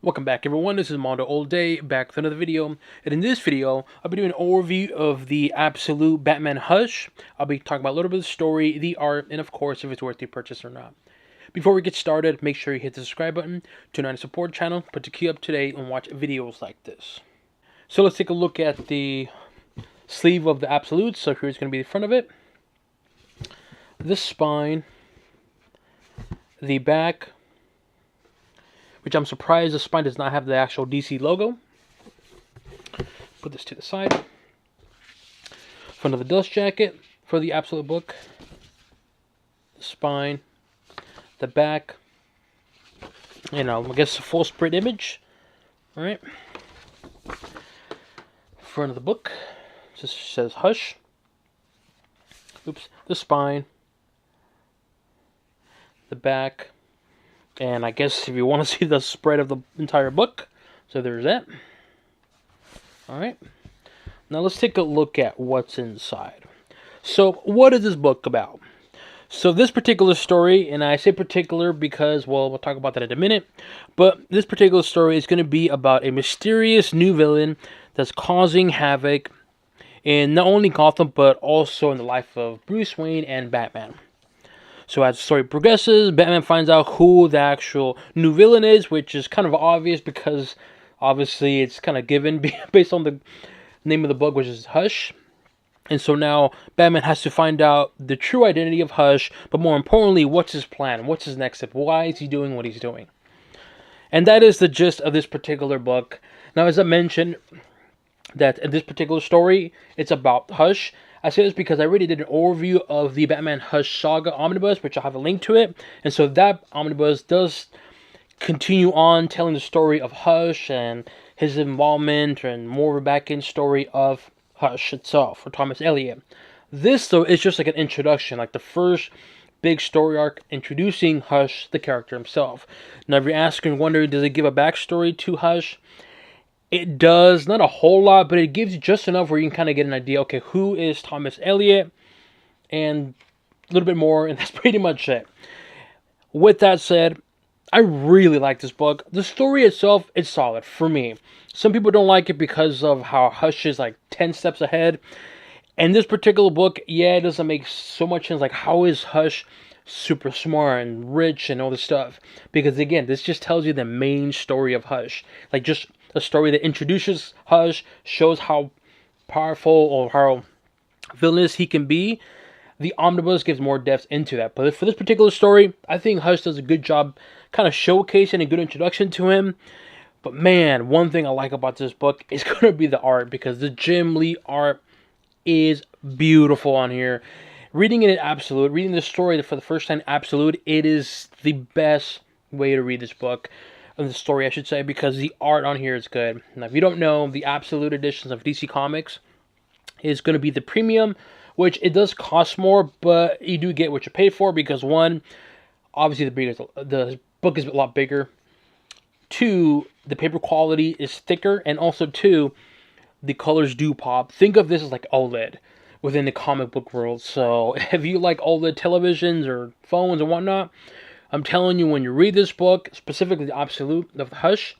Welcome back everyone, this is Mondo All Day, back with another video, and in this video, I'll be doing an overview of the Absolute Batman Hush. I'll be talking about a little bit of the story, the art, and of course, if it's worth the purchase or not. Before we get started, make sure you hit the subscribe button, turn on the support channel, to keep up to date and watch videos like this. So let's take a look at the sleeve of the Absolute. So here's going to be the front of it. The spine, the back, which I'm surprised the spine does not have the actual DC logo. Put this to the side. Front of the dust jacket for the Absolute book. The spine. The back. And I guess a full spread image. Alright. Front of the book. Just says Hush. Oops. The spine. The back. And I guess if you want to see the spread of the entire book, so there's that. Alright. Now let's take a look at what's inside. So what is this book about? So this particular story, and I say particular because, well, we'll talk about that in a minute, but this particular story is going to be about a mysterious new villain that's causing havoc in not only Gotham, but also in the life of Bruce Wayne and Batman. So as the story progresses, Batman finds out who the actual new villain is, which is kind of obvious because obviously it's kind of given based on the name of the book, which is Hush. And so now Batman has to find out the true identity of Hush, but more importantly, what's his plan? What's his next step? Why is he doing what he's doing? And that is the gist of this particular book. Now, as I mentioned, that in this particular story, it's about Hush. I say this because I already did an overview of the Batman Hush Saga Omnibus, which I'll have a link to it. And so that Omnibus does continue on telling the story of Hush and his involvement and more of a back-end story of Hush itself, or Thomas Elliot. This, though, is just like an introduction, like the first big story arc introducing Hush, the character himself. Now, if you're asking and wondering, does it give a backstory to Hush? It does, not a whole lot, but it gives you just enough where you can kind of get an idea, okay, who is Thomas Elliot, and a little bit more, and that's pretty much it. With that said, I really like this book. The story itself is solid for me. Some people don't like it because of how Hush is like 10 steps ahead. And this particular book, yeah, it doesn't make so much sense. Like, how is Hush super smart and rich and all this stuff? Because again, this just tells you the main story of Hush. Like, just a story that introduces Hush, shows how powerful or how villainous he can be. The Omnibus gives more depth into that. But for this particular story, I think Hush does a good job kind of showcasing a good introduction to him. But man, one thing I like about this book is going to be the art, because the Jim Lee art is beautiful on here. Reading it in Absolute, reading the story for the first time in Absolute, it is the best way to read this book. The story, I should say, because the art on here is good. Now, if you don't know, the Absolute editions of DC Comics is going to be the premium, which it does cost more, but you do get what you pay for, because one, obviously the book is a lot bigger. Two, the paper quality is thicker, and also two, the colors do pop. Think of this as like OLED within the comic book world. So if you like OLED televisions or phones and whatnot, I'm telling you, when you read this book, specifically the Absolute of Hush,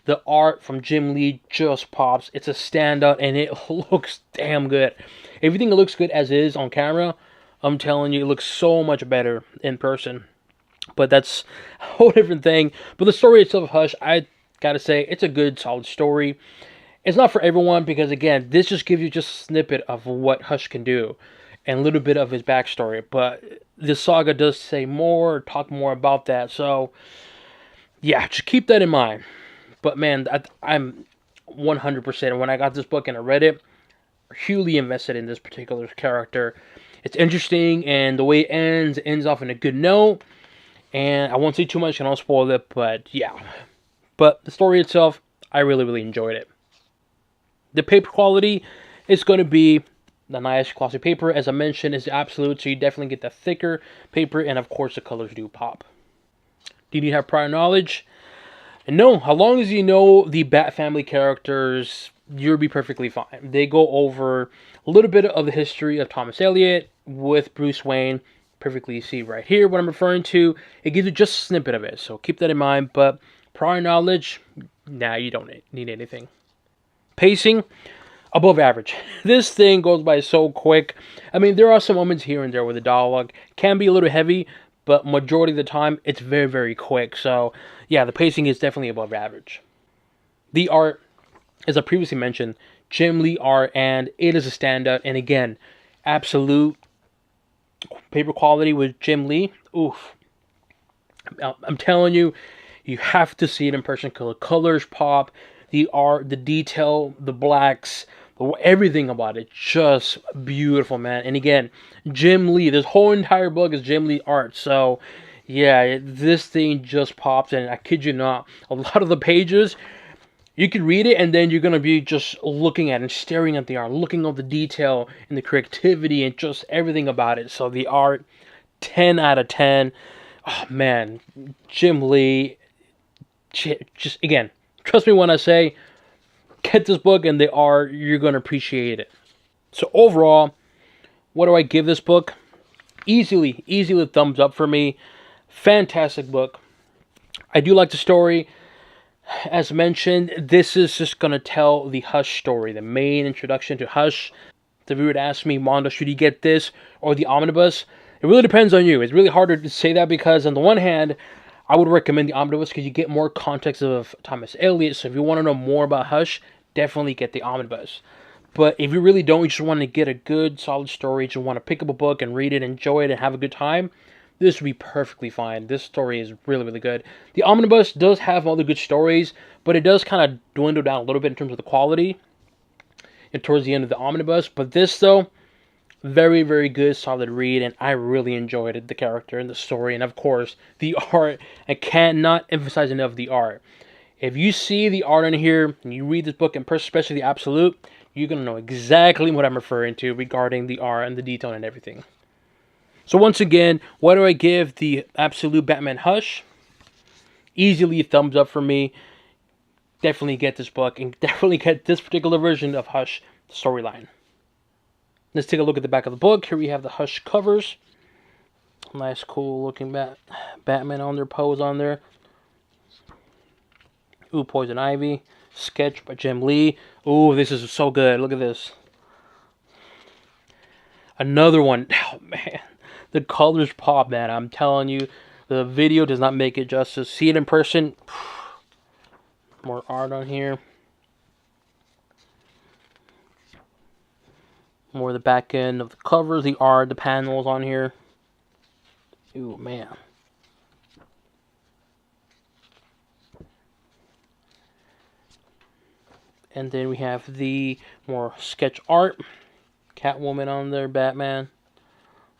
the art from Jim Lee just pops. It's a standout, and it looks damn good. If you think it looks good as is on camera, I'm telling you, it looks so much better in person. But that's a whole different thing. But the story itself of Hush, I gotta say, it's a good, solid story. It's not for everyone, because again, this just gives you just a snippet of what Hush can do and a little bit of his backstory. But the saga does say more, talk more about that. So, yeah, just keep that in mind. But man, I'm 100%, when I got this book and I read it, hugely invested in this particular character. It's interesting, and the way it ends off in a good note. And I won't say too much, and I'll spoil it, but yeah. But the story itself, I really, really enjoyed it. The paper quality is going to be the nice glossy paper. As I mentioned, is Absolute, so you definitely get the thicker paper, and of course the colors do pop. Do you need to have prior knowledge? And no, as long as you know the Bat family characters, you'll be perfectly fine. They go over a little bit of the history of Thomas Elliot with Bruce Wayne. Perfectly see right here what I'm referring to. It gives you just a snippet of it, so keep that in mind. But Prior knowledge, nah, you don't need anything. Pacing, above average. This thing goes by so quick. I mean, there are some moments here and there where the dialogue can be a little heavy, but majority of the time, it's very, very quick. So, yeah, the pacing is definitely above average. The art, as I previously mentioned, Jim Lee art, and it is a standout. And again, absolute paper quality with Jim Lee. Oof. I'm telling you, you have to see it in person. The colors pop, the art, the detail, the blacks, everything about it, just beautiful, man. And again, Jim Lee. This whole entire book is Jim Lee art. So, yeah, this thing just pops. And I kid you not, a lot of the pages, you can read it and then you're going to be just looking at it and staring at the art, looking at the detail and the creativity and just everything about it. So the art, 10 out of 10. Oh, man, Jim Lee, just, again, trust me when I say, get this book and the art, you're going to appreciate it. So overall, what do I give this book? Easily thumbs up for me. Fantastic book. I do like the story. As mentioned, this is just going to tell the Hush story, the main introduction to Hush. If you would ask me, Mondo, should you get this or the omnibus? It really depends on you. It's really hard to say that because on the one hand, I would recommend the omnibus because you get more context of Thomas Elliot. So if you want to know more about Hush, definitely get the omnibus. But if you really don't, you just want to get a good, solid story, you just want to pick up a book and read it, enjoy it, and have a good time, this would be perfectly fine. This story is really, really good. The omnibus does have all the good stories, but it does kind of dwindle down a little bit in terms of the quality and towards the end of the omnibus. But this, though, very, very good, solid read, and I really enjoyed it, the character and the story, and of course, the art. I cannot emphasize enough the art. If you see the art in here, and you read this book, and especially the Absolute, you're going to know exactly what I'm referring to regarding the art and the detail and everything. So once again, what do I give the Absolute Batman Hush? Easily a thumbs up for me. Definitely get this book, and definitely get this particular version of Hush storyline. Let's take a look at the back of the book. Here we have the Hush covers. Nice, cool looking Batman on their pose on there. Ooh, Poison Ivy. Sketch by Jim Lee. Ooh, this is so good. Look at this. Another one. Oh, man. The colors pop, man. I'm telling you, the video does not make it justice. See it in person. More art on here. More the back end of the covers, the art, the panels on here. Ooh, man. And then we have the more sketch art. Catwoman on there, Batman.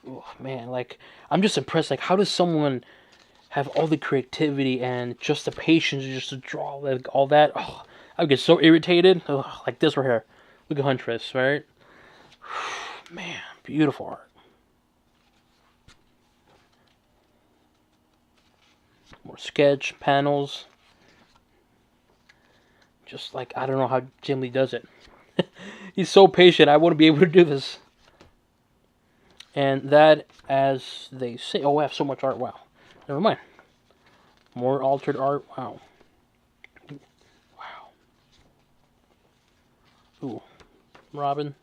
Oh, man, like, I'm just impressed. Like, how does someone have all the creativity and just the patience just to draw like, all that? Oh, I would get so irritated. Oh, like this right here. Look at Huntress, right? Man, beautiful art. More sketch panels. Just like, I don't know how Jim Lee does it. He's so patient. I wouldn't be able to do this. And that, as they say... Oh, I have so much art. Wow. Never mind. More altered art. Wow. Wow. Ooh. Robin.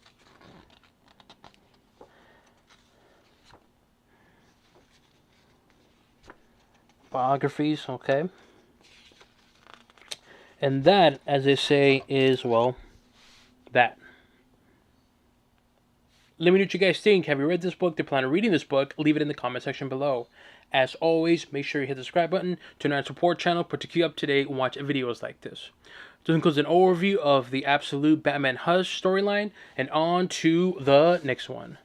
Biographies. Okay. And that, as they say, is, well, that. Let me know what you guys think. Have you read this book? Do you plan on reading this book? Leave it in the comment section below. As always, make sure you hit the subscribe button, turn on our support channel, to keep up to date and watch videos like this. This includes an overview of the Absolute Batman Hush storyline, and on to the next one.